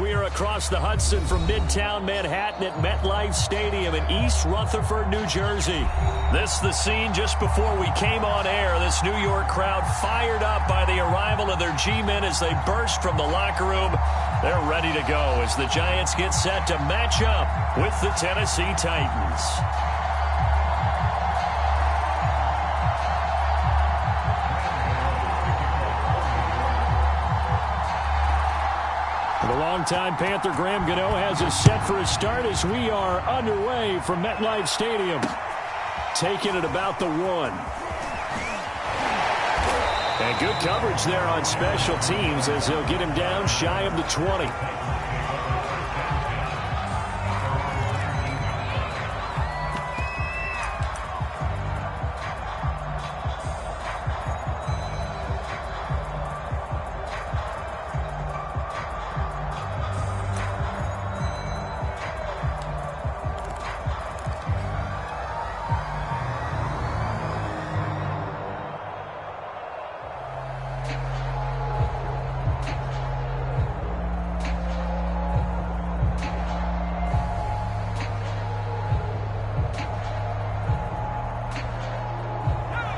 We are across the Hudson from Midtown Manhattan at MetLife Stadium in East Rutherford, New Jersey. This the scene just before we came on air. This New York crowd fired up by the arrival of their G-men as they burst from the locker room. They're ready to go as the Giants get set to match up with the Tennessee Titans. The longtime Panther Graham Gano has us set for a start as we are underway from MetLife Stadium. Taking it about the 1. And good coverage there on special teams as he'll get him down shy of the 20.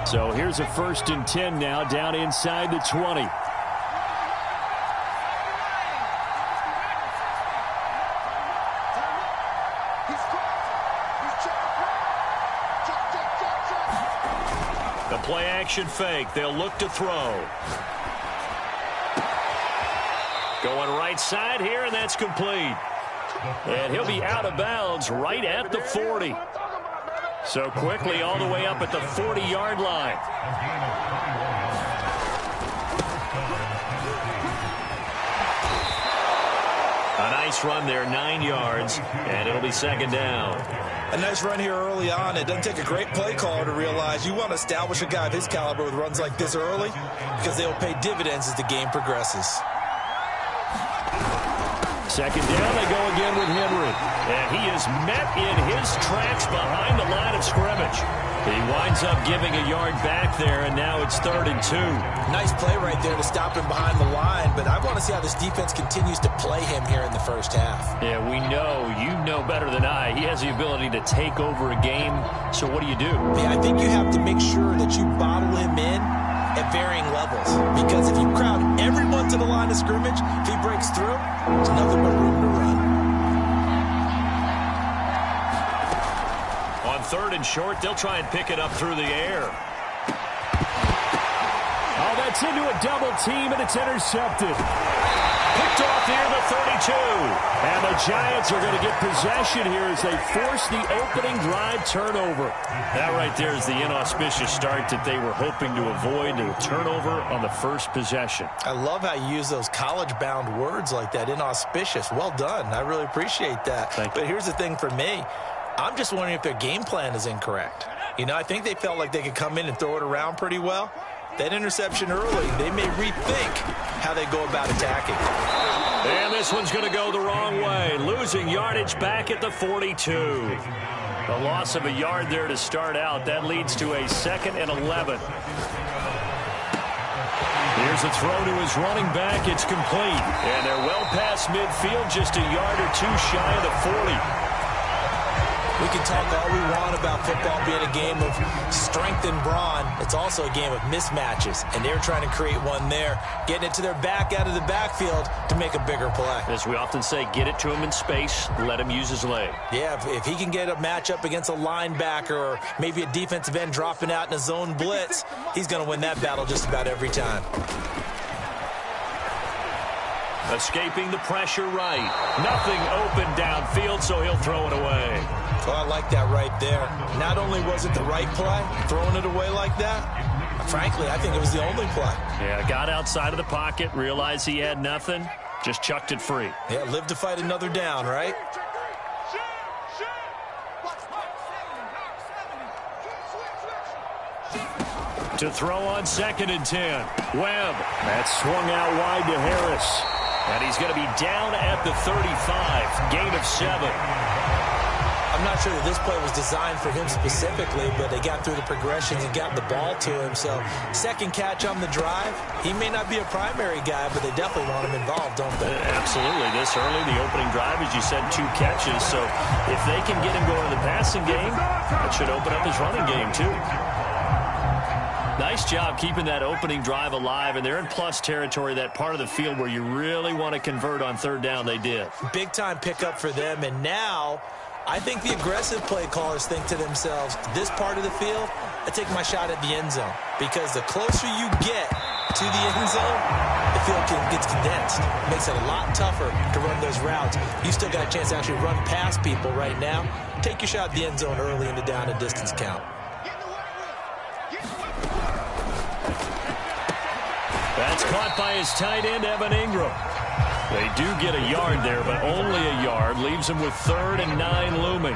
So here's a 1st and 10 now down inside the 20. The play action fake. They'll look to throw. Going right side here, and that's complete. And he'll be out of bounds right at the 40. So quickly all the way up at the 40-yard line. A nice run there, 9 yards, and it'll be 2nd down. A nice run here early on. It doesn't take a great play caller to realize you want to establish a guy of his caliber with runs like this early because they'll pay dividends as the game progresses. 2nd down, they go again with Henry. And he is met in his tracks behind the line of scrimmage. He winds up giving a yard back there, and now it's 3rd and 2. Nice play right there to stop him behind the line, but I want to see how this defense continues to play him here in the first half. Yeah, we know, you know better than I, he has the ability to take over a game. So what do you do? Yeah, I think you have to make sure that you bottle him in at varying levels. Because if you crowd everyone to the line of scrimmage, if he breaks through, there's nothing but room to run. On 3rd and short, they'll try and pick it up through the air. Oh, that's into a double team, and it's intercepted. Picked off near the 32. And the Giants are going to get possession here as they force the opening drive turnover. That right there is the inauspicious start that they were hoping to avoid, a turnover on the first possession. I love how you use those college-bound words like that, inauspicious. Well done. I really appreciate that. Thank you. But here's the thing for me. I'm just wondering if their game plan is incorrect. You know, I think they felt like they could come in and throw it around pretty well. That interception early, they may rethink how they go about attacking. And this one's going to go the wrong way. Losing yardage back at the 42. The loss of a yard there to start out. That leads to a 2nd and 11. Here's a throw to his running back. It's complete. And they're well past midfield, just a yard or two shy of the 40. We can talk all we want about football being a game of strength and brawn. It's also a game of mismatches, and they're trying to create one there, getting it to their back out of the backfield to make a bigger play. As we often say, get it to him in space, let him use his leg. Yeah, if he can get a matchup against a linebacker or maybe a defensive end dropping out in a zone blitz, he's going to win that battle just about every time. Escaping the pressure right. Nothing open downfield, so he'll throw it away. Oh, I like that right there. Not only was it the right play, throwing it away like that, frankly, I think it was the only play. Yeah, got outside of the pocket, realized he had nothing, just chucked it free. Yeah, live to fight another down, right? To throw on 2nd and 10. Webb. That's swung out wide to Harris. And he's going to be down at the 35. Gain of 7. I I'm not sure that this play was designed for him specifically, but they got through the progressions and got the ball to him. So second catch on the drive. He may not be a primary guy, but they definitely want him involved, don't they? Absolutely. This early, the opening drive, as you said, 2 catches. So if they can get him going in the passing game, that should open up his running game too. Nice job keeping that opening drive alive, and they're in plus territory, that part of the field where you really want to convert on third down. They did. Big-time pickup for them, and now I think the aggressive play callers think to themselves, this part of the field, I take my shot at the end zone, because the closer you get to the end zone, the field gets condensed. It makes it a lot tougher to run those routes. You still got a chance to actually run past people right now. Take your shot at the end zone early in the down and distance count. That's caught by his tight end, Evan Ingram. They do get a yard there, but only a yard. Leaves him with 3rd and 9 looming.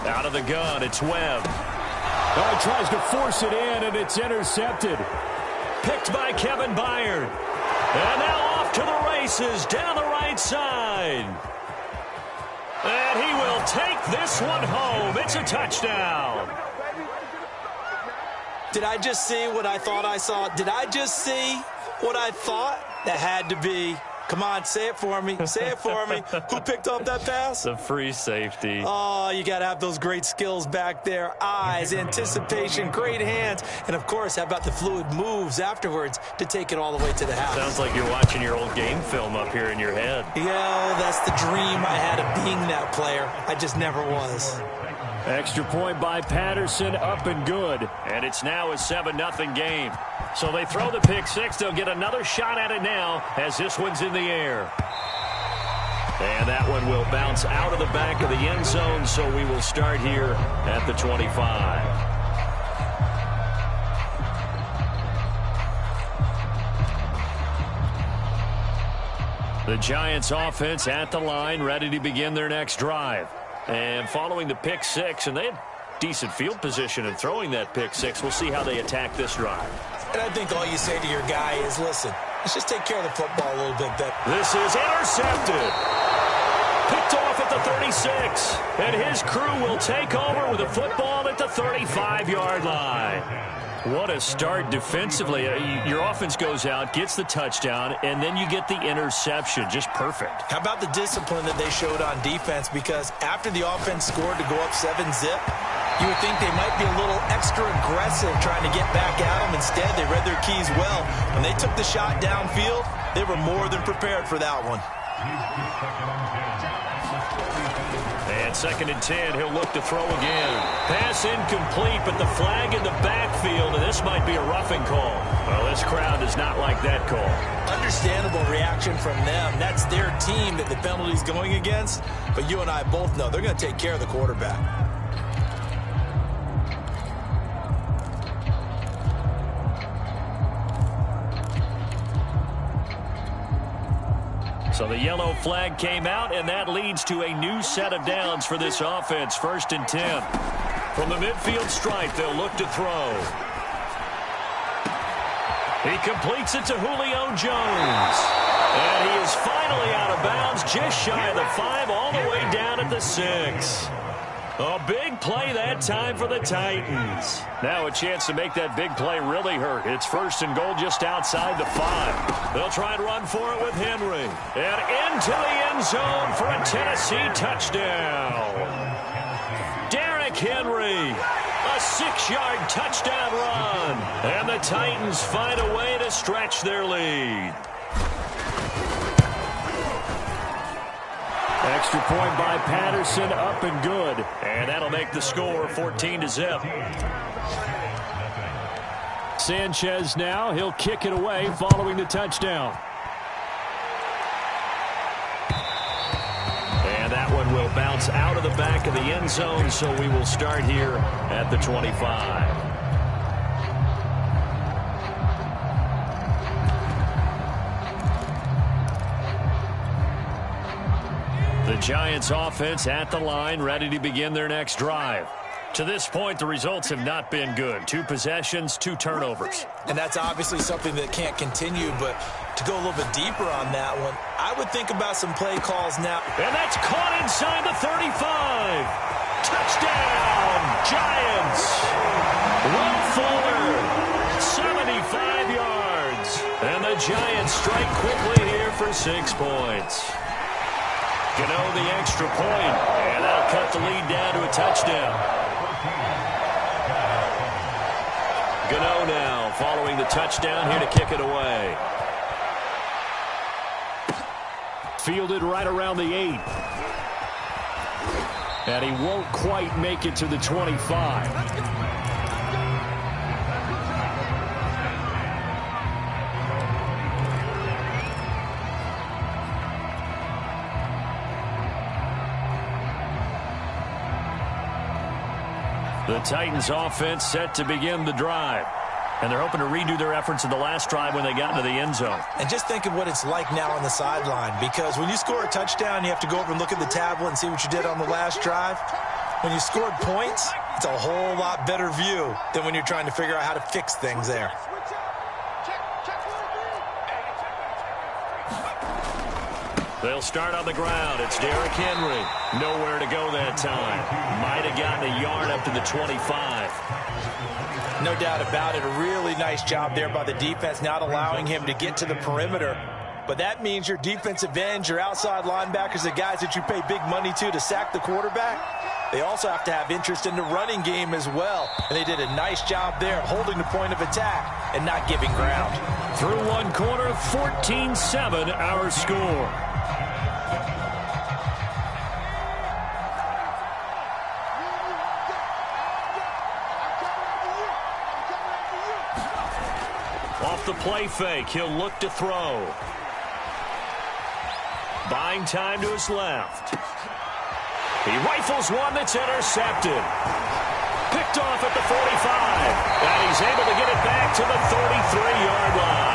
Out of the gun, it's Webb. Oh, he tries to force it in, and it's intercepted. Picked by Kevin Byard. And now off to the races down the right side. And he will take this one home. It's a touchdown. Did I just see what I thought I saw? Did I just see what I thought? That had to be. Come on, say it for me. Say it for me. Who picked up that pass? The free safety. Oh, you got to have those great skills back there. Eyes, anticipation, great hands. And, of course, how about the fluid moves afterwards to take it all the way to the house? Sounds like you're watching your old game film up here in your head. Yeah, that's the dream I had of being that player. I just never was. Extra point by Patterson, up and good. And it's now a 7-0 game. So they throw the pick six. They'll get another shot at it now as this one's in the air. And that one will bounce out of the back of the end zone, so we will start here at the 25. The Giants offense at the line, ready to begin their next drive. And following the pick six, and they had decent field position in throwing that pick six. We'll see how they attack this drive. And I think all you say to your guy is, listen, let's just take care of the football a little bit better. This is intercepted. Picked off at the 36. And his crew will take over with a football at the 35-yard line. What a start defensively. Your offense goes out, gets the touchdown, and then you get the interception. Just perfect. How about the discipline that they showed on defense? Because after the offense scored to go up 7-zip, you would think they might be a little extra aggressive trying to get back at them. Instead, they read their keys well. When they took the shot downfield, they were more than prepared for that one. And 2nd and 10, he'll look to throw again. Pass incomplete, but the flag in the backfield, and this might be a roughing call. Well, this crowd does not like that call. Understandable reaction from them. That's their team that the penalty's going against. But you and I both know they're going to take care of the quarterback. So the yellow flag came out, and that leads to a new set of downs for this offense. 1st and 10. From the midfield stripe, they'll look to throw. He completes it to Julio Jones. And he is finally out of bounds, just shy of the 5, all the way down at the 6. A big play that time for the Titans. Now a chance to make that big play really hurt. It's 1st and goal just outside the 5. They'll try and run for it with Henry. And into the end zone for a Tennessee touchdown. Derrick Henry. A 6-yard touchdown run. And the Titans find a way to stretch their lead. Extra point by Patterson, up and good. And that'll make the score 14-0. Sanchez now, he'll kick it away following the touchdown. And that one will bounce out of the back of the end zone, so we will start here at the 25. The Giants offense at the line, ready to begin their next drive. To this point, the results have not been good. 2 possessions, 2 turnovers. And that's obviously something that can't continue, but to go a little bit deeper on that one, I would think about some play calls now. And that's caught inside the 35. Touchdown, Giants. Will Fuller, 75 yards. And the Giants strike quickly here for 6 points. Gano the extra point, and that'll cut the lead down to a touchdown. Gano now following the touchdown here to kick it away. Fielded right around the 8. And he won't quite make it to the 25. The Titans offense set to begin the drive. And they're hoping to redo their efforts in the last drive when they got into the end zone. And just think of what it's like now on the sideline, because when you score a touchdown, you have to go over and look at the tablet and see what you did on the last drive. When you scored points, it's a whole lot better view than when you're trying to figure out how to fix things there. They'll start on the ground. It's Derrick Henry. Nowhere to go that time. Might have gotten a yard up to the 25. No doubt about it. A really nice job there by the defense, not allowing him to get to the perimeter. But that means your defensive ends, your outside linebackers, the guys that you pay big money to sack the quarterback, they also have to have interest in the running game as well. And they did a nice job there holding the point of attack and not giving ground. Through one quarter, 14-7 our score. Off the play fake, he'll look to throw. Buying time to his left. He rifles one that's intercepted. Picked off at the 45. And he's able to get it back to the 33-yard line.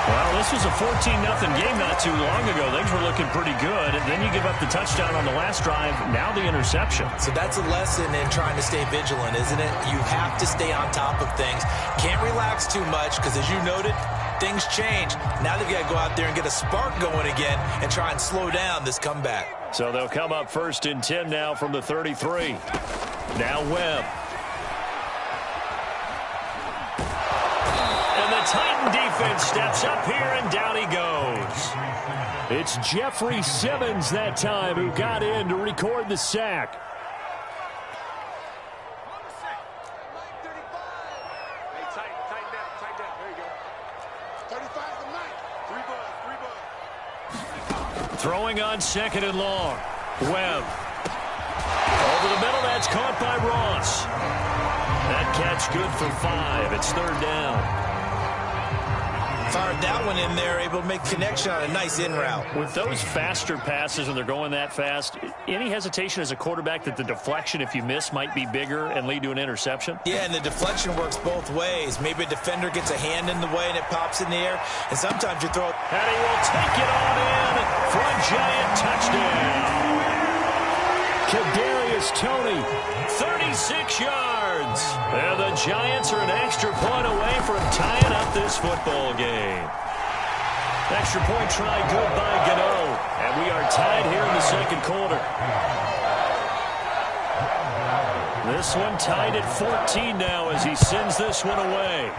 Well, this was a 14-0 game not too long ago. Things were looking pretty good. And then you give up the touchdown on the last drive. Now the interception. So that's a lesson in trying to stay vigilant, isn't it? You have to stay on top of things. Can't relax too much because, as you noted, things change. Now they've got to go out there and get a spark going again and try and slow down this comeback. So they'll come up 1st and 10 now from the 33. Now Webb. And the Titan defense steps up here, and down he goes. It's Jeffrey Simmons that time who got in to record the sack. Throwing on 2nd and long. Webb. Over the middle, that's caught by Ross. That catch good for 5. It's 3rd down. Fired that one in there, able to make connection on a nice in route. With those faster passes and they're going that fast, any hesitation as a quarterback that the deflection, if you miss, might be bigger and lead to an interception? Yeah, and the deflection works both ways. Maybe a defender gets a hand in the way and it pops in the air, and sometimes you throw it. And he will take it on in for a Giant touchdown. Kadarius Toney, 36 yards. And the Giants are an extra point away from tying up this football game. Extra point try good by Gano. And we are tied here in the 2nd quarter. This one tied at 14 now as he sends this one away.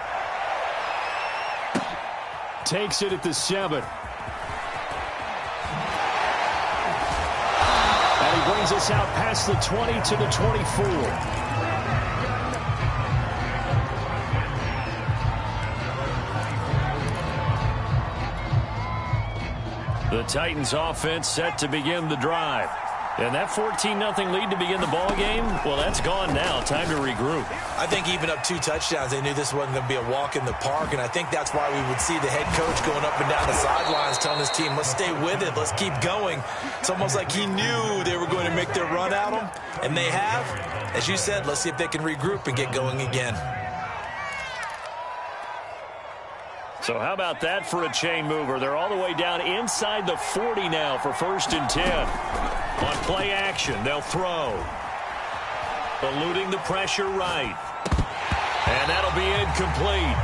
takes it at the 7. And he brings us out past the 20 to the 24. The Titans offense set to begin the drive. And that 14-0 lead to begin the ball game, well, that's gone now. Time to regroup. I think even up 2 touchdowns, they knew this wasn't going to be a walk in the park, and I think that's why we would see the head coach going up and down the sidelines telling his team, let's stay with it, let's keep going. It's almost like he knew they were going to make their run at him, and they have. As you said, let's see if they can regroup and get going again. So how about that for a chain mover? They're all the way down inside the 40 now for 1st and 10. On play action, they'll throw. eluding the pressure right. And that'll be incomplete.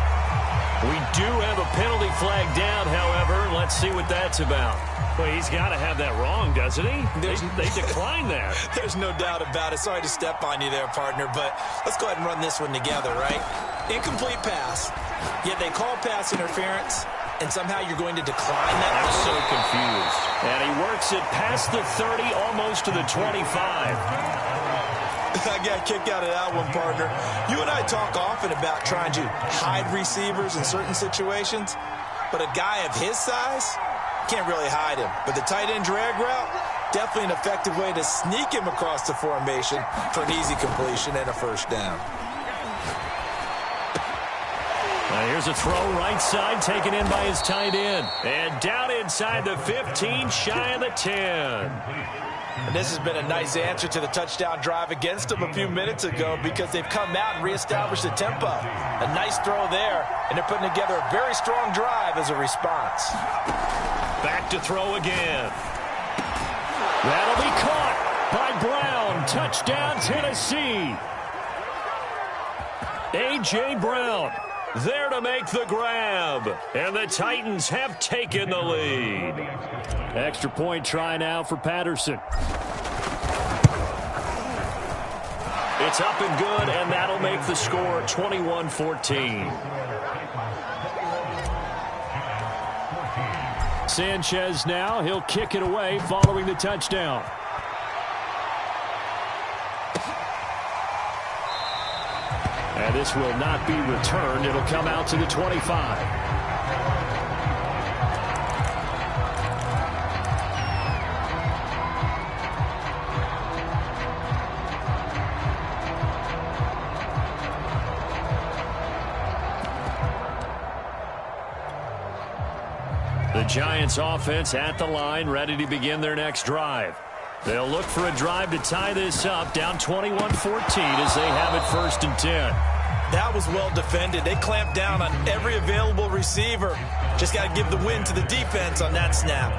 We do have a penalty flag down, however. Let's see what that's about. Well, he's got to have that wrong, doesn't he? They declined that. There's no doubt about it. Sorry to step on you there, partner, but let's go ahead and run this one together, right? Incomplete pass, yet they call pass interference, and somehow you're going to decline that. I'm so confused. And he works it past the 30, almost to the 25. I got a kick out of that one, partner. You and I talk often about trying to hide receivers in certain situations, but a guy of his size can't really hide him. But the tight end drag route, definitely an effective way to sneak him across the formation for an easy completion and a first down. Here's a throw right side, taken in by his tight end. And down inside the 15, shy of the 10. And this has been a nice answer to the touchdown drive against them a few minutes ago because they've come out and reestablished the tempo. A nice throw there, and they're putting together a very strong drive as a response. Back to throw again. That'll be caught by Brown. Touchdown, Tennessee. A.J. Brown there to make the grab. And the Titans have taken the lead. Extra point try now for Patterson. It's up and good, and that'll make the score 21-14. Sanchez now, he'll kick it away following the touchdown. And this will not be returned. It'll come out to the 25. The Giants offense at the line, ready to begin their next drive. They'll look for a drive to tie this up, down 21-14 as they have it 1st and 10. That was well defended. They clamped down on every available receiver. Just got to give the win to the defense on that snap.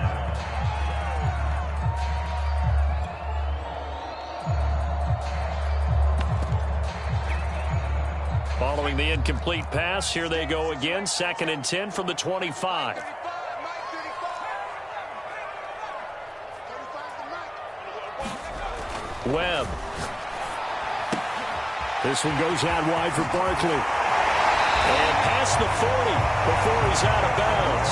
Following the incomplete pass, here they go again, 2nd and 10 from the 25. Webb. This one goes out wide for Barkley. And past the 40 before he's out of bounds.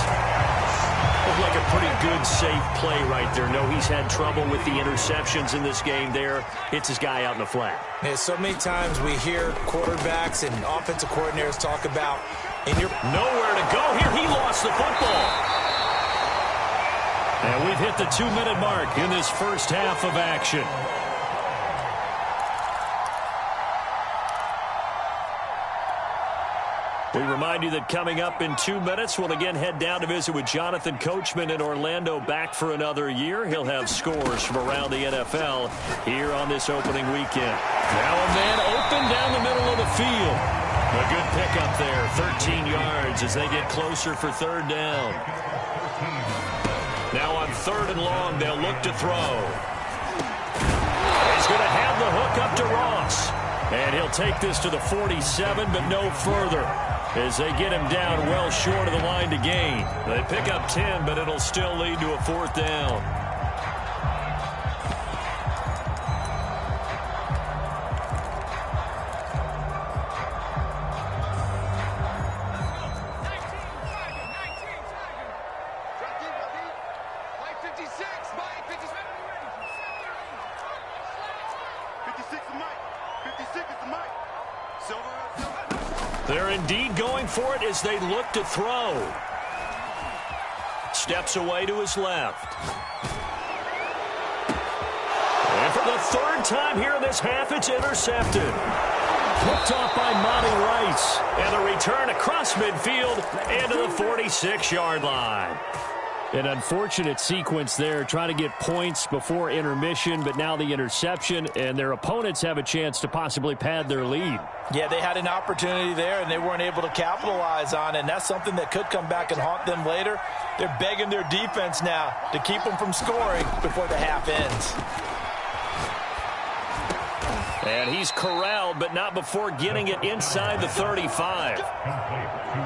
Looked like a pretty good, safe play right there. No, he's had trouble with the interceptions in this game there. Hits his guy out in the flat. Yeah, so many times we hear quarterbacks and offensive coordinators talk about nowhere to go here. He lost the football. And we've hit the 2-minute mark in this first half of action. We remind you that coming up in 2 minutes, we'll again head down to visit with Jonathan Coachman in Orlando, back for another year. He'll have scores from around the NFL here on this opening weekend. Now a man open down the middle of the field. A good pickup there, 13 yards as they get closer for 3rd down. Now on 3rd and long, they'll look to throw. He's going to have the hook up to Ross. And he'll take this to the 47, but no further, as they get him down well short of the line to gain. They pick up 10, but it'll still lead to a 4th down. They're indeed going for it as they look to throw. Steps away to his left. And for the 3rd time here in this half, it's intercepted. Picked off by Monty Rice. And the return across midfield and to the 46-yard line. An unfortunate sequence there, trying to get points before intermission, but now the interception, and their opponents have a chance to possibly pad their lead. Yeah, they had an opportunity there, and they weren't able to capitalize on it, and that's something that could come back and haunt them later. They're begging their defense now to keep them from scoring before the half ends. And he's corralled, but not before getting it inside the 35.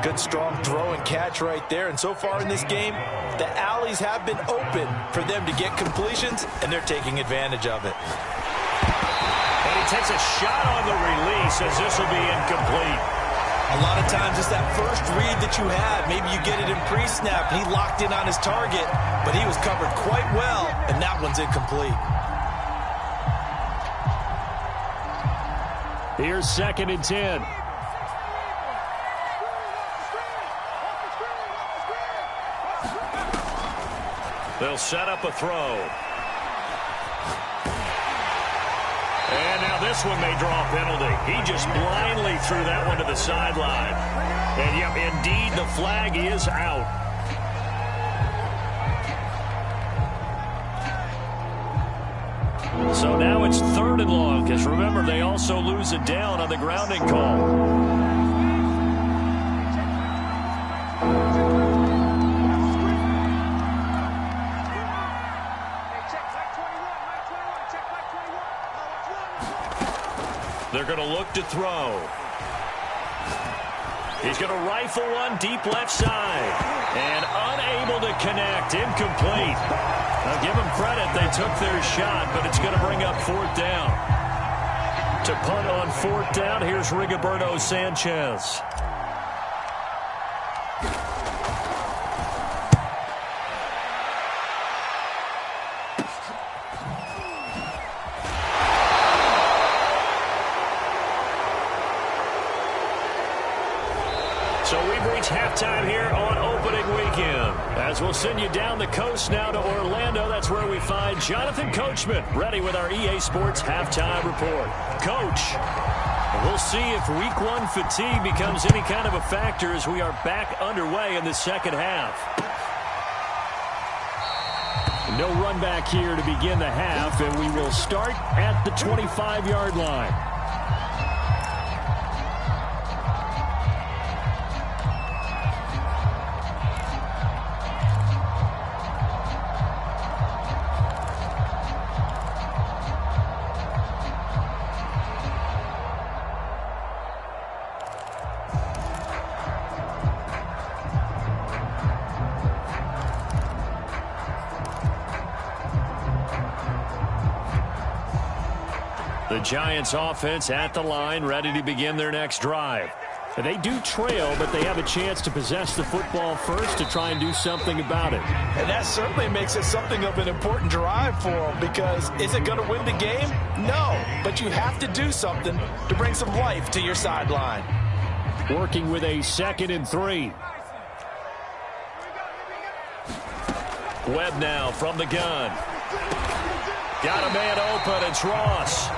Good, strong throw and catch right there. And so far in this game, the alleys have been open for them to get completions, and they're taking advantage of it. And he takes a shot on the release as this will be incomplete. A lot of times it's that first read that you have. Maybe you get it in pre-snap, and he locked in on his target, but he was covered quite well, and that one's incomplete. Here's 2nd and 10. They'll set up a throw. And now this one may draw a penalty. He just blindly threw that one to the sideline. And, yep, indeed, the flag is out. So now it's 3rd and long, because remember, they also lose it down on the grounding call. They're going to look to throw. He's going to rifle one deep left side. And unable to connect. Incomplete. Now give them credit. They took their shot, but it's going to bring up 4th down. To punt on 4th down, here's Rigoberto Sanchez. So we've reached halftime here on opening weekend. As we'll send you down the coast now to Orlando, that's where we find Jonathan Coachman ready with our EA Sports Halftime Report. Coach, we'll see if Week 1 fatigue becomes any kind of a factor as we are back underway in the second half. No run back here to begin the half, and we will start at the 25-yard line. The Giants offense at the line, ready to begin their next drive. They do trail, but they have a chance to possess the football first to try and do something about it. And that certainly makes it something of an important drive for them, because is it going to win the game? No, but you have to do something to bring some life to your sideline. Working with a 2nd and 3. Webb now from the gun. Got a man open. It's Ross.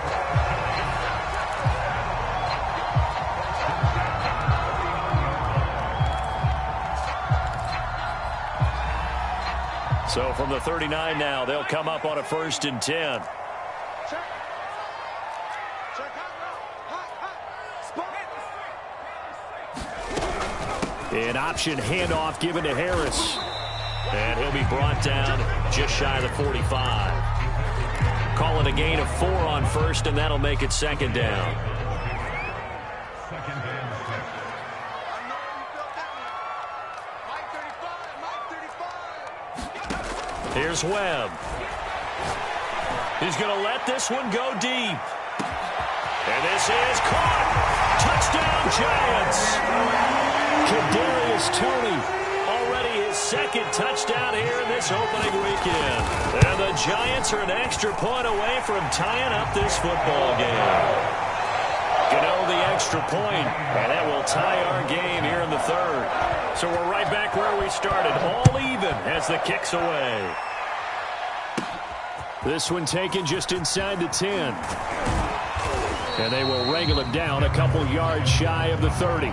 So from the 39 now, they'll come up on a 1st and 10. An option handoff given to Harris. And he'll be brought down just shy of the 45. Calling a gain of 4 on 1st, and that'll make it 2nd down. Here's Webb. He's going to let this one go deep. And this is caught. Touchdown, Giants. Kadarius Toney. Already his 2nd touchdown here in this opening weekend. And the Giants are an extra point away from tying up this football game. Gano the extra point, and that will tie our game here in the 3rd. So we're right back where we started, all even as the kick's away. This one taken just inside the 10. And they will wrangle him down a couple yards shy of the 30.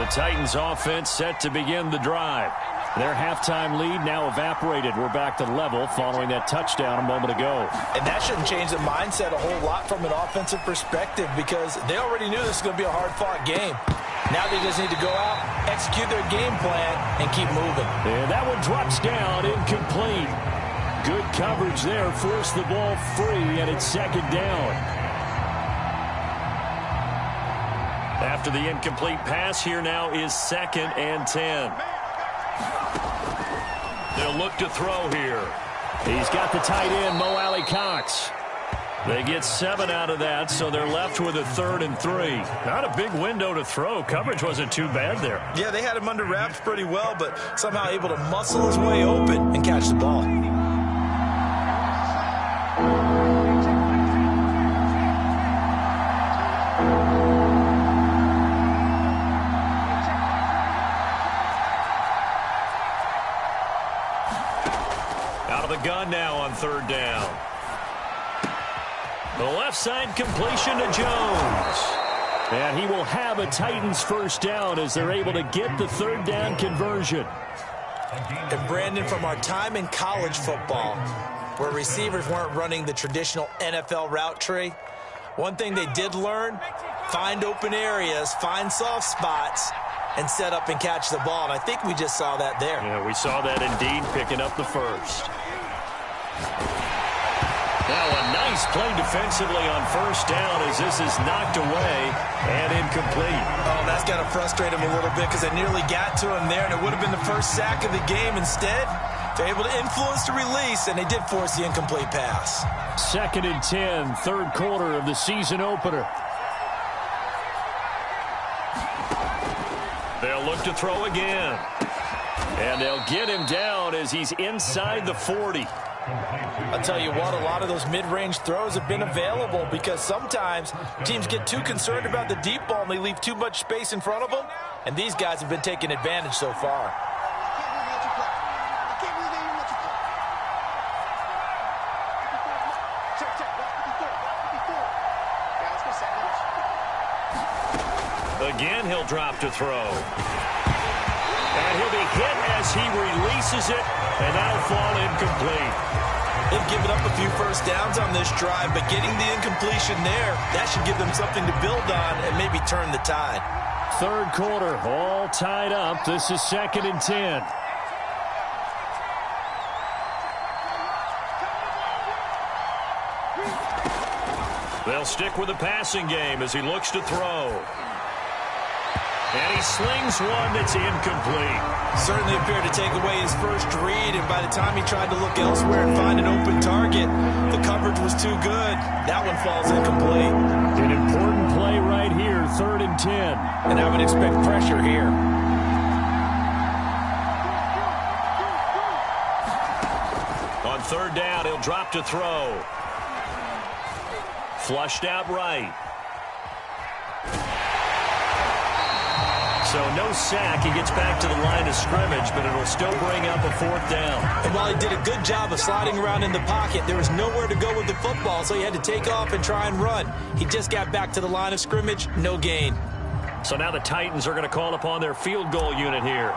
The Titans offense set to begin the drive. Their halftime lead now evaporated. We're back to level following that touchdown a moment ago. And that shouldn't change the mindset a whole lot from an offensive perspective because they already knew this was going to be a hard-fought game. Now they just need to go out, execute their game plan, and keep moving. And that one drops down, incomplete. Good coverage there, forced the ball free, and it's second down. After the incomplete pass, here now is 2nd and 10. They'll look to throw here. He's got the tight end, Mo Alley Cox. They get 7 out of that, so they're left with a 3rd and 3. Not a big window to throw. Coverage wasn't too bad there. Yeah, they had him under wraps pretty well, but somehow able to muscle his way open and catch the ball. Out of the gun now on 3rd down. The left side completion to Jones. And he will have a Titans first down as they're able to get the 3rd down conversion. And Brandon, from our time in college football, where receivers weren't running the traditional NFL route tree, one thing they did learn, find open areas, find soft spots, and set up and catch the ball. And I think we just saw that there. Yeah, we saw that indeed, picking up the first. Now a nice play defensively on 1st down as this is knocked away and incomplete. Oh, that's got to frustrate him a little bit because they nearly got to him there, and it would have been the first sack of the game. Instead, they're able to influence the release, and they did force the incomplete pass. 2nd and 10, 3rd quarter of the season opener. They'll look to throw again. And they'll get him down as he's inside the 40. I'll tell you what, a lot of those mid-range throws have been available because sometimes teams get too concerned about the deep ball and they leave too much space in front of them, and these guys have been taking advantage so far. Again, he'll drop to throw. And he'll be hit as he releases it, and that'll fall incomplete. They've given up a few first downs on this drive, but getting the incompletion there, that should give them something to build on and maybe turn the tide. 3rd quarter, all tied up. This is 2nd and 10. They'll stick with the passing game as he looks to throw. And he slings one that's incomplete. Certainly appeared to take away his first read, and by the time he tried to look elsewhere and find an open target, the coverage was too good. That one falls incomplete. An important play right here, 3rd and 10. And I would expect pressure here. On 3rd down, he'll drop to throw. Flushed out right. So no sack. He gets back to the line of scrimmage, but it'll still bring up a 4th down. And while he did a good job of sliding around in the pocket, there was nowhere to go with the football, so he had to take off and try and run. He just got back to the line of scrimmage, no gain. So now the Titans are going to call upon their field goal unit here.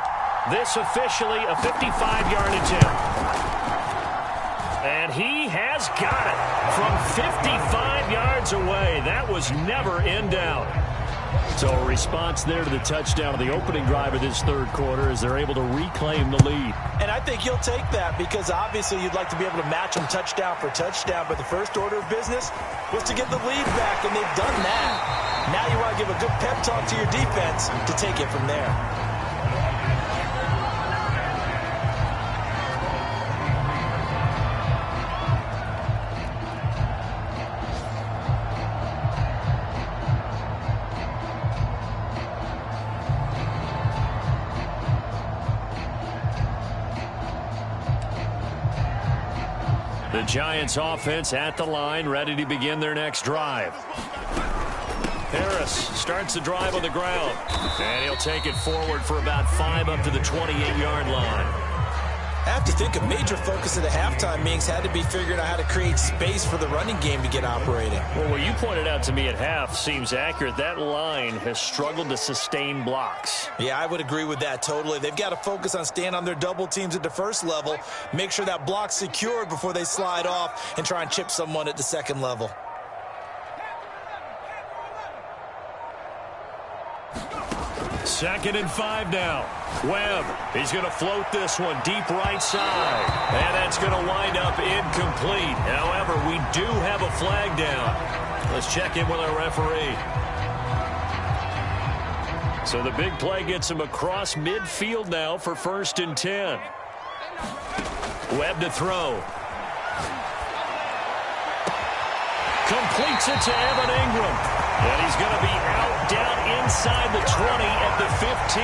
This officially a 55-yard attempt. And he has got it from 55 yards away. That was never in doubt. So a response there to the touchdown of the opening drive of this 3rd quarter as they're able to reclaim the lead. And I think he'll take that because obviously you'd like to be able to match them touchdown for touchdown, but the first order of business was to get the lead back, and they've done that. Now you want to give a good pep talk to your defense to take it from there. The Giants offense at the line, ready to begin their next drive. Harris starts the drive on the ground. And he'll take it forward for about 5 up to the 28-yard line. have to think a major focus of the halftime meetings had to be figuring out how to create space for the running game to get operating. Well, what you pointed out to me at half seems accurate. That line has struggled to sustain blocks. Yeah, I would agree with that totally. They've got to focus on staying on their double teams at the first level, make sure that block's secured before they slide off and try and chip someone at the second level. Second and 5 now. Webb, he's going to float this one deep right side. And that's going to wind up incomplete. However, we do have a flag down. Let's check in with our referee. So the big play gets him across midfield now for 1st and 10. Webb to throw. Completes it to Evan Ingram. And he's going to be out down inside the 20 at the 15.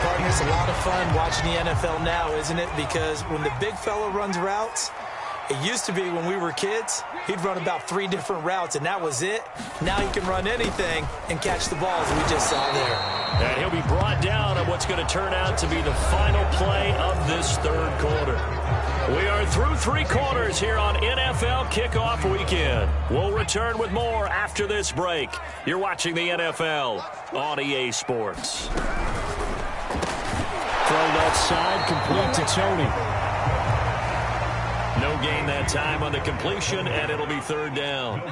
Partner, it's a lot of fun watching the NFL now, isn't it? Because when the big fella runs routes, it used to be when we were kids, he'd run about 3 different routes, and that was it. Now he can run anything and catch the balls we just saw there. And he'll be brought down on what's going to turn out to be the final play of this 3rd quarter. We are through 3 quarters here on NFL Kickoff Weekend. We'll return with more after this break. You're watching the NFL on EA Sports. Throw left side, complete to Tony. No gain that time on the completion, and it'll be 3rd down.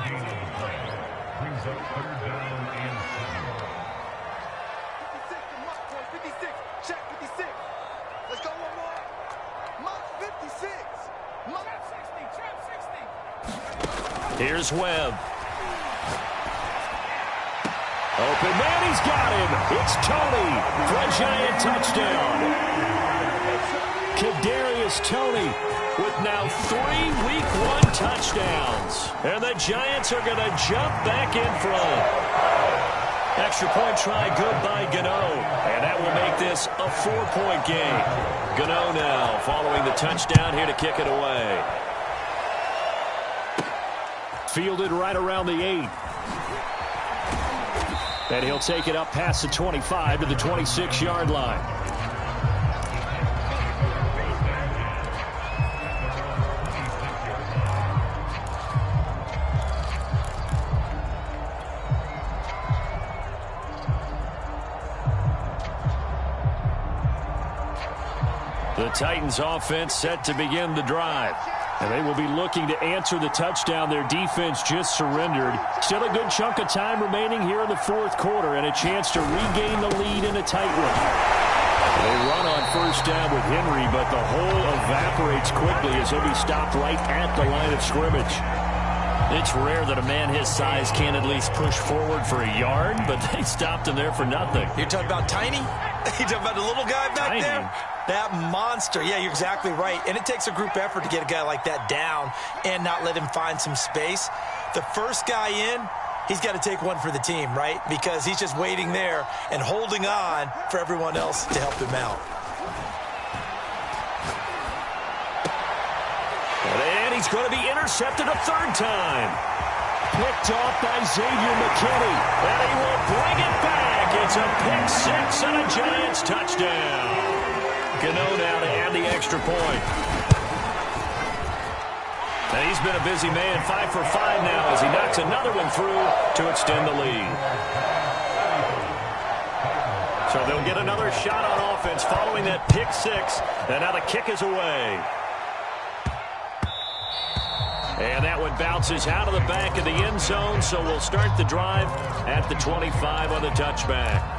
Here's Webb. Open man, he's got him. It's Tony for a Giant touchdown. Kadarius Toney with now 3 Week 1 touchdowns. And the Giants are going to jump back in front. Extra point try good by Gano. And that will make this a 4-point game. Gano now following the touchdown here to kick it away. Fielded right around the 8. And he'll take it up past the 25 to the 26-yard line. The Titans offense set to begin the drive. And they will be looking to answer the touchdown their defense just surrendered. Still a good chunk of time remaining here in the 4th quarter and a chance to regain the lead in a tight one. They run on 1st down with Henry, but the hole evaporates quickly as he'll be stopped right at the line of scrimmage. It's rare that a man his size can at least push forward for a yard, but they stopped him there for nothing. You're talking about Tiny? You're talking about the little guy back there? That monster. Yeah, you're exactly right. And it takes a group effort to get a guy like that down and not let him find some space. The first guy in, he's got to take one for the team, right? Because he's just waiting there and holding on for everyone else to help him out. And he's going to be intercepted a 3rd time. Picked off by Xavier McKinney. And he will bring it back. It's a pick 6 and a Giants touchdown. Gano now to add the extra point. And he's been a busy man, 5 for 5 now as he knocks another one through to extend the lead. So they'll get another shot on offense following that pick 6. And now the kick is away. And that one bounces out of the back of the end zone, so we'll start the drive at the 25 on the touchback.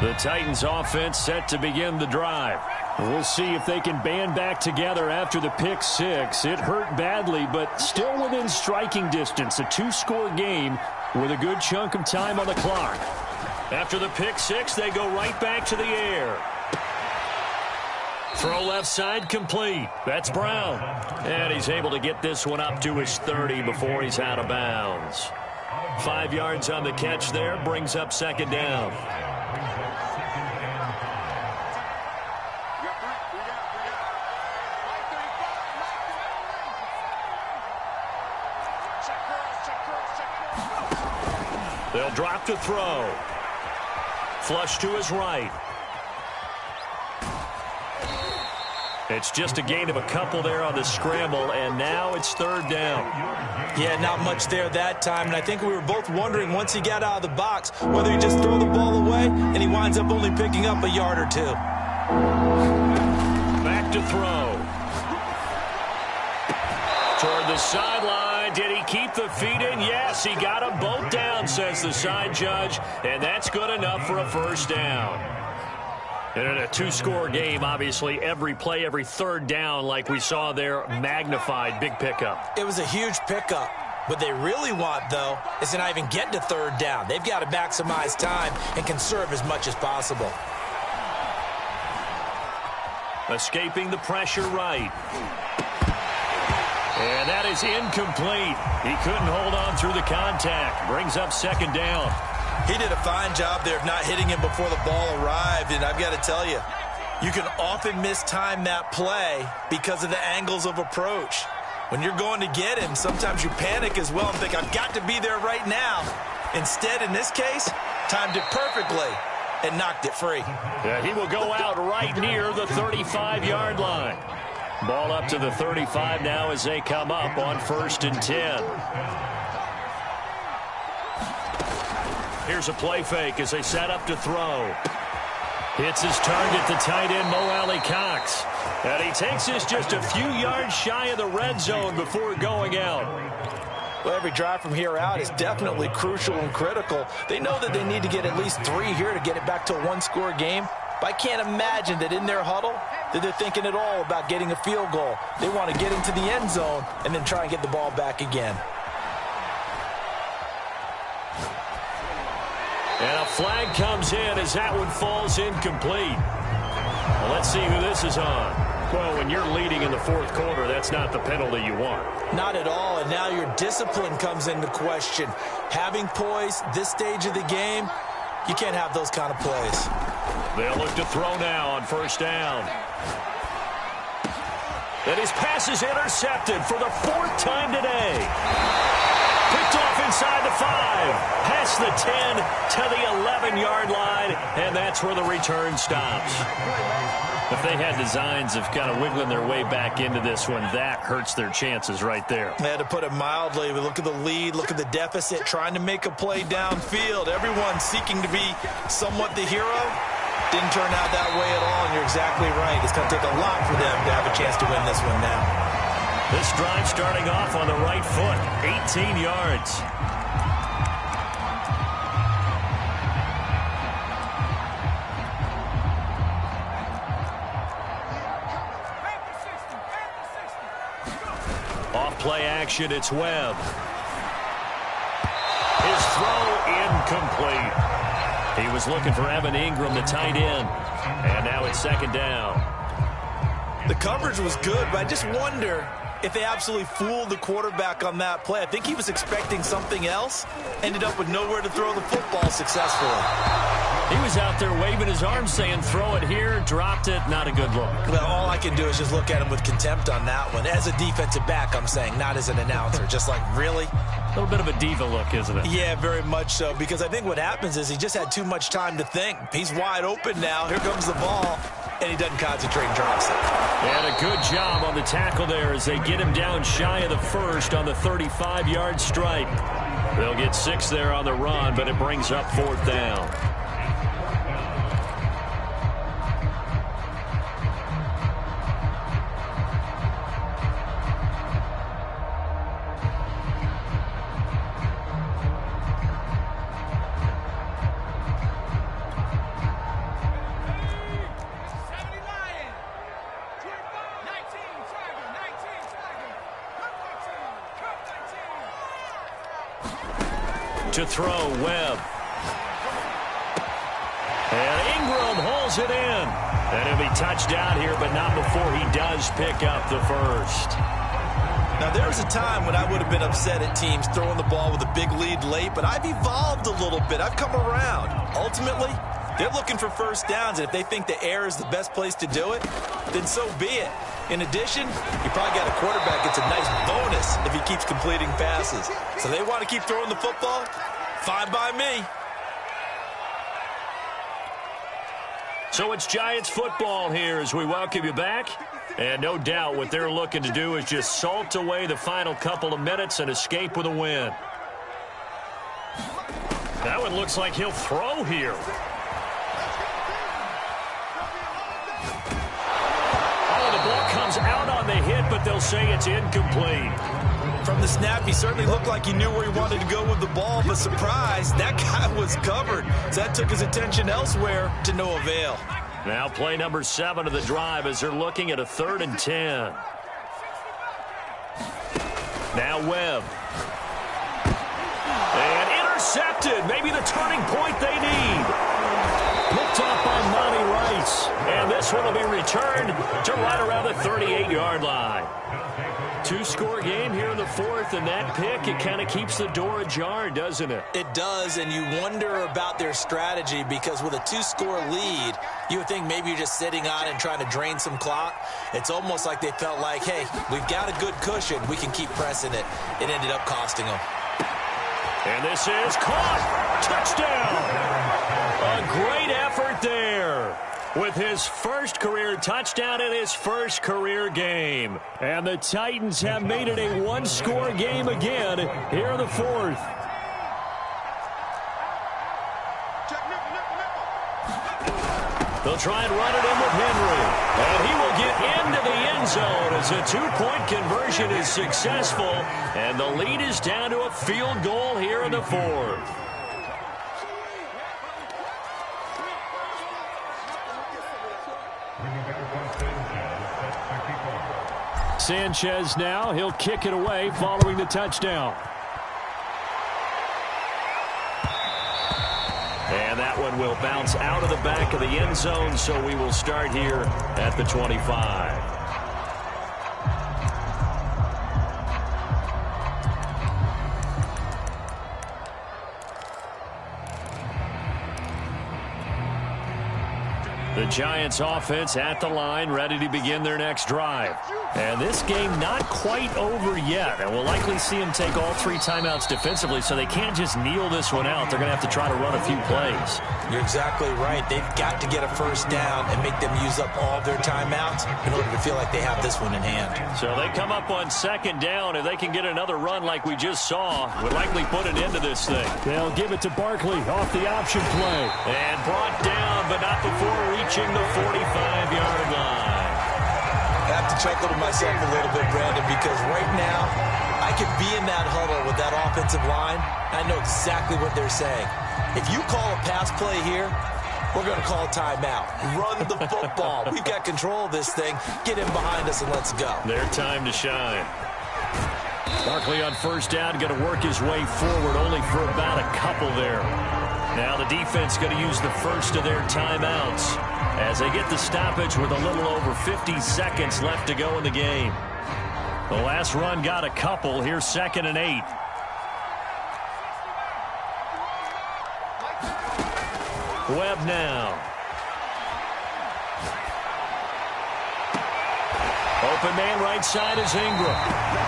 The Titans offense set to begin the drive. We'll see if they can band back together after the pick 6. It hurt badly, but still within striking distance. A 2-score game with a good chunk of time on the clock. After the pick 6, they go right back to the air. Throw left side complete. That's Brown. And he's able to get this one up to his 30 before he's out of bounds. 5 yards on the catch there, brings up 2nd down. They'll drop to throw. Flush to his right. It's just a gain of a couple there on the scramble, and now it's third down. Yeah, not much there that time, and I think we were both wondering once he got out of the box whether he just throw the ball away, and he winds up only picking up a yard or two. Back to throw. Toward the sideline. Did he keep the feet in? Yes, he got them both down, says the side judge, and that's good enough for a first down. And in a two-score game, obviously, every play, every third down, like we saw there, magnified, big pickup. It was a huge pickup. What they really want, though, is to not even get to third down. They've got to maximize time and conserve as much as possible. Escaping the pressure right. And that is incomplete. He couldn't hold on through the contact. Brings up second down. He did a fine job there of not hitting him before the ball arrived, and I've got to tell you, you can often mistime that play because of the angles of approach. When you're going to get him, sometimes you panic as well and think, I've got to be there right now. Instead, in this case, timed it perfectly and knocked it free. Yeah, he will go out right near the 35-yard line. Ball up to the 35 now as they come up on 1st and 10. Here's a play fake as they set up to throw. Hits his target, the tight end, Mo Alley-Cox. And he takes this just a few yards shy of the red zone before going out. Well, every drive from here out is definitely crucial and critical. They know that they need to get at least 3 here to get it back to a one-score game. But I can't imagine that in their huddle that they're thinking at all about getting a field goal. They want to get into the end zone and then try and get the ball back again. And a flag comes in as that one falls incomplete. Well, let's see who this is on. Well, when you're leading in the fourth quarter, that's not the penalty you want. Not at all, and now your discipline comes into question. Having poise this stage of the game, you can't have those kind of plays. They'll look to throw now on 1st down. And his pass is intercepted for the 4th time today. Picked off inside the 5, past the 10 to the 11-yard line, and that's where the return stops. If they had designs of kind of wiggling their way back into this one, that hurts their chances right there. They had to put it mildly. We look at the lead, look at the deficit, trying to make a play downfield. Everyone seeking to be somewhat the hero. Didn't turn out that way at all, and you're exactly right. It's going to take a lot for them to have a chance to win this one now. This drive starting off on the right foot, 18 yards. Off play action, it's Webb. His throw incomplete. He was looking for Evan Ingram, the tight end. And now it's 2nd down. The coverage was good, but I just wonder if they absolutely fooled the quarterback on that play. I think he was expecting something else. Ended up with nowhere to throw the football successfully. He was out there waving his arms saying, throw it here, dropped it, not a good look. Well, all I can do is just look at him with contempt on that one. As a defensive back, I'm saying, not as an announcer. Just like, really? A little bit of a diva look, isn't it? Yeah, very much so, because I think what happens is he just had too much time to think. He's wide open now. Here comes the ball, and he doesn't concentrate and drops it. And a good job on the tackle there as they get him down shy of the 1st on the 35-yard stripe. They'll get 6 there on the run, but it brings up 4th down. To throw, Webb. And Ingram holds it in. And he'll be touched out here, but not before he does pick up the 1st. Now, there was a time when I would have been upset at teams throwing the ball with a big lead late, but I've evolved a little bit. I've come around. Ultimately, they're looking for 1st downs, and if they think the air is the best place to do it, then so be it. In addition, you probably got a quarterback that's a nice bonus if he keeps completing passes. So they want to keep throwing the football. Fine by me. So it's Giants football here as we welcome you back. And no doubt what they're looking to do is just salt away the final couple of minutes and escape with a win. That one looks like he'll throw here. Oh, the ball comes out on the hit, but they'll say it's incomplete. From the snap, he certainly looked like he knew where he wanted to go with the ball, but surprise, that guy was covered. So that took his attention elsewhere to no avail. Now play number 7 of the drive as they're looking at a 3rd and 10. Now Webb. And intercepted. Maybe the turning point they need. Picked off by Monty Rice. And this one will be returned to right around the 38-yard line. 2-score game here in the 4th, and that pick, it kind of keeps the door ajar, doesn't it? It does, and you wonder about their strategy because with a 2-score lead, you would think maybe you're just sitting on and trying to drain some clock. It's almost like they felt like, hey, we've got a good cushion. We can keep pressing it. It ended up costing them. And this is caught. Touchdown. A great effort there with his first career touchdown in his first career game. And the Titans have made it a 1-score game again here in the 4th. They'll try and run it in with Henry. And he will get into the end zone as a 2-point conversion is successful. And the lead is down to a field goal here in the 4th. Sanchez now, he'll kick it away following the touchdown. And that one will bounce out of the back of the end zone, so we will start here at the 25. The Giants offense at the line, ready to begin their next drive. And this game not quite over yet. And we'll likely see them take all 3 timeouts defensively, so they can't just kneel this one out. They're going to have to try to run a few plays. You're exactly right. They've got to get a first down and make them use up all their timeouts in order to feel like they have this one in hand. So they come up on 2nd down. If they can get another run like we just saw, would likely put an end to this thing. They'll give it to Barkley off the option play. And brought down, but not before reaching the 45-yard line. I have to chuckle to myself a little bit, Brandon, because right now I could be in that huddle with that offensive line. I know exactly what they're saying. If you call a pass play here, we're going to call a timeout. Run the football. We've got control of this thing. Get in behind us and let's go. Their time to shine. Barkley on 1st down, going to work his way forward only for about a couple there. Now the defense going to use the first of their timeouts as they get the stoppage with a little over 50 seconds left to go in the game. The last run got a couple. Here's 2nd and 8. Webb now. Open man right side is Ingram.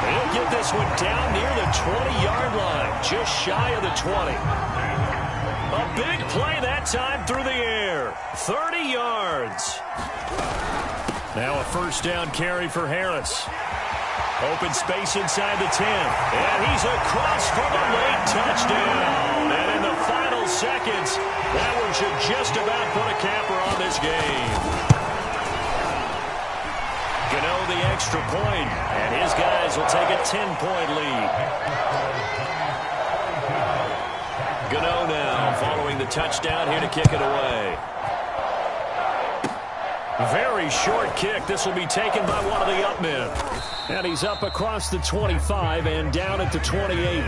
He'll get this one down near the 20-yard line, just shy of the 20. A big play that time through the air. 30 yards. Now a 1st down carry for Harris. Open space inside the 10. And he's across for the late touchdown. And in the final seconds, that one should just about put a capper on this game. Gano the extra point, and his guys will take a 10-point lead. Gano now following the touchdown here to kick it away. Very short kick. This will be taken by one of the up men. And he's up across the 25 and down at the 28.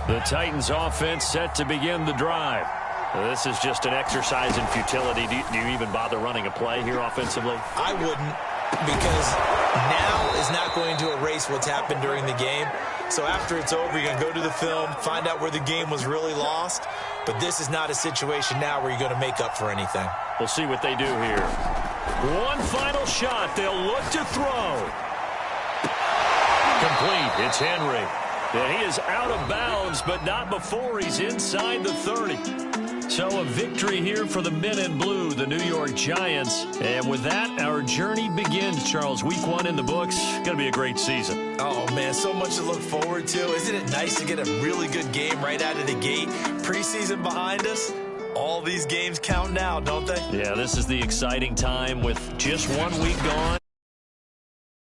The Titans offense set to begin the drive. This is just an exercise in futility. Do you even bother running a play here offensively? I wouldn't, because now is not going to erase what's happened during the game. So after it's over, you're going to go to the film, find out where the game was really lost. But this is not a situation now where you're going to make up for anything. We'll see what they do here. One final shot. They'll look to throw. Complete. It's Henry. And he is out of bounds, but not before he's inside the 30. So a victory here for the men in blue, the New York Giants. And with that, our journey begins, Charles. Week 1 in the books. Going to be a great season. Oh, man, so much to look forward to. Isn't it nice to get a really good game right out of the gate? Preseason behind us. All these games count now, don't they? Yeah, this is the exciting time with just 1 week gone.